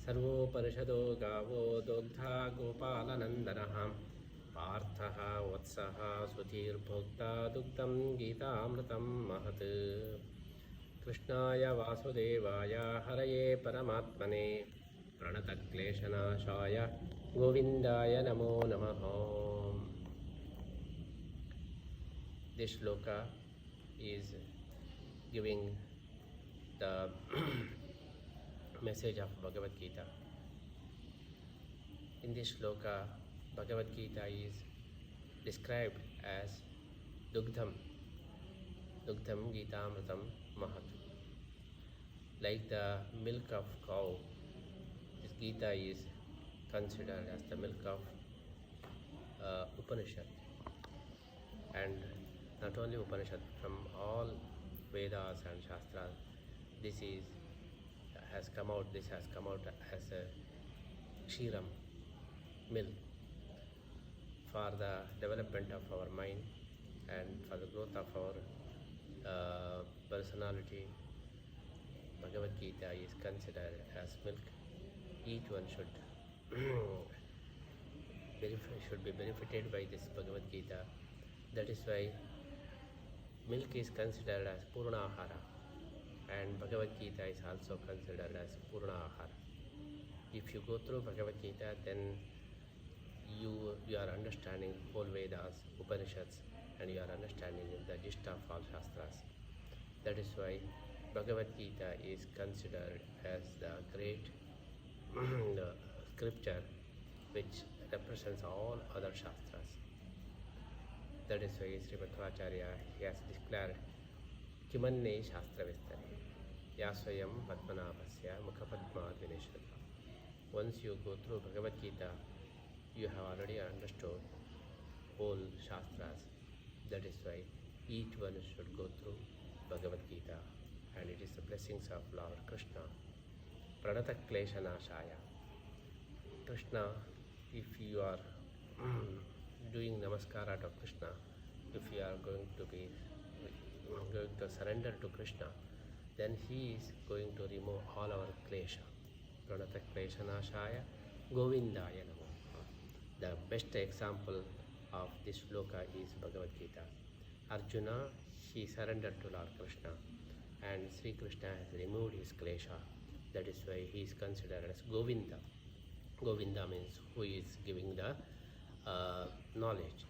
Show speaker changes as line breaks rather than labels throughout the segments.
सर्वोपनिषदो गावो दोग्धा गोपालनन्दनः पार्थः वत्सः सुधीर्भोक्ता दुग्धं गीतामृतं महत्। कृष्णाय वासुदेवाय हरये परमात्मने प्रणतक्लेशनाशाय गोविन्दाय नमो नमः। This shloka is giving the message of Bhagavad Gita. In this shloka, Bhagavad Gita is described as Dugdham Gitamritam Mahat. Like the milk of cow, this Gita is considered as the milk of Upanishad. And not only Upanishad, from all Vedas and Shastras, this has come out as a Kshiram, milk, for the development of our mind and for the growth of our personality. Bhagavad Gita is considered as milk. Each one should be benefited by this Bhagavad Gita. That is why milk is considered as Purna Ahara, and Bhagavad Gita is also considered as Purna Ahara. If you go through Bhagavad Gita, then you are understanding whole Vedas, Upanishads, and you are understanding the gist of all Shastras. That is why Bhagavad Gita is considered as the great scripture which represents all other Shastras. That is why Sri Madhvacharya has declared Kimanne Shastra Vistare Yasvayam Padmanabhasya Mukhapadmad Vineshwara. Once you go through Bhagavad Gita, you have already understood whole Shastras. That is why each one should go through Bhagavad Gita, and it is the blessings of Lord Krishna. Pranata Klesha Nashaya. Krishna, if you are doing namaskara to Krishna, if you are going to surrender to Krishna, then he is going to remove all our klesha. Pranata Klesha Nashaya Govindaya Namo. The best example of this shloka is Bhagavad Gita. Arjuna, he surrendered to Lord Krishna, and Sri Krishna has removed his klesha. That is why he is considered as Govinda. Govinda means who is giving the knowledge.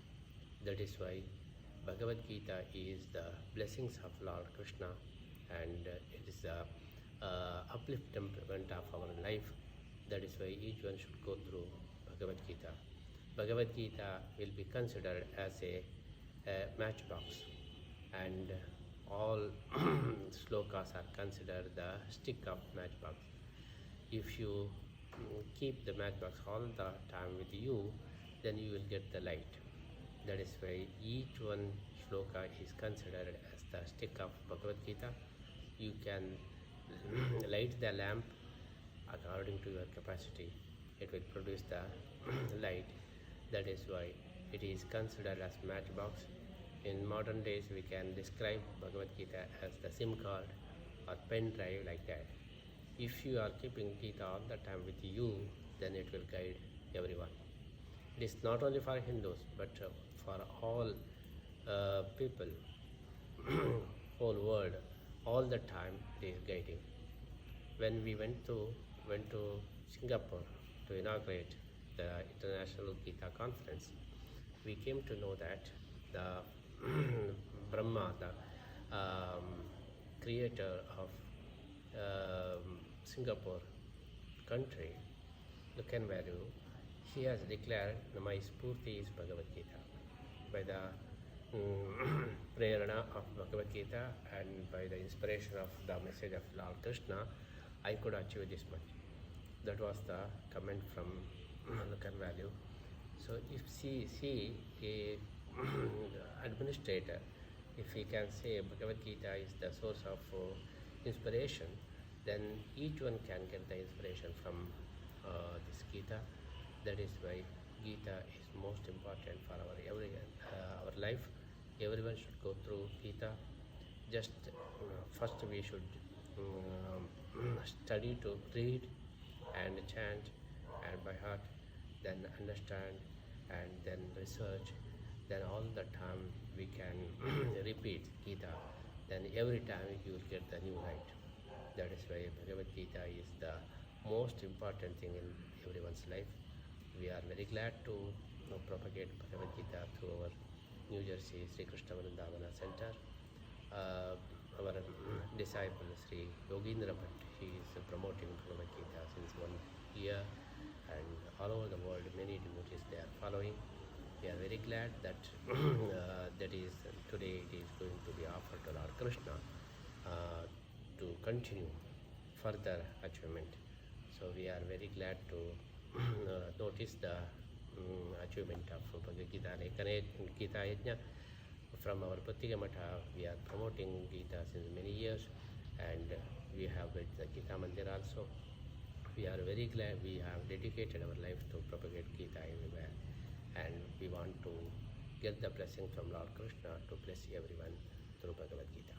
That is why Bhagavad Gita is the blessings of Lord Krishna, and it is the upliftment of our life. That is why each one should go through Bhagavad Gita. Bhagavad Gita will be considered as a matchbox, and all slokas are considered the stick of matchbox. If you keep the matchbox all the time with you, then you will get the light. That is why each one shloka is considered as the stick of Bhagavad Gita. You can light the lamp according to your capacity. It will produce the light. That is why it is considered as matchbox. In modern days, we can describe Bhagavad Gita as the SIM card or pen drive, like that. If you are keeping Gita all the time with you, then it will guide everyone. It is not only for Hindus, but for all people, whole world, all the time it is guiding. When we went to Singapore to inaugurate the International Gita Conference, we came to know that the Brahma, the creator of Singapore country, Lukan Valu, he has declared, my Spurti is Bhagavad Gita. By the prerana of Bhagavad Gita and by the inspiration of the message of Lord Krishna, I could achieve this much. That was the comment from Lukan Valu. So if see a administrator, if he can say Bhagavad Gita is the source of inspiration, then each one can get the inspiration from this Gita. That is why Gita is most important for our life. Everyone should go through Gita. Just first we should study to read and chant and by heart, then understand and then research, then all the time we can repeat Gita, then every time you will get the new light. That is why Bhagavad Gita is the most important thing in everyone's life. We are very glad to propagate Bhagavad Gita through our New Jersey Sri Krishna Vrindavana Center. Our disciple Sri Yogindra Bhatt, he is promoting Bhagavad Gita since 1 year, and all over the world many devotees they are following. We are very glad that that is today it is going to be offered to Lord Krishna to continue further achievement. So we are very glad to notice the achievement of Bhagavad Gita Gita Yajna. From our Pattiga Matha, we are promoting Gita since many years, and we have built the Gita Mandir also. We are very glad we have dedicated our life to propagate Gita everywhere, and we want to get the blessing from Lord Krishna to bless everyone through Bhagavad Gita.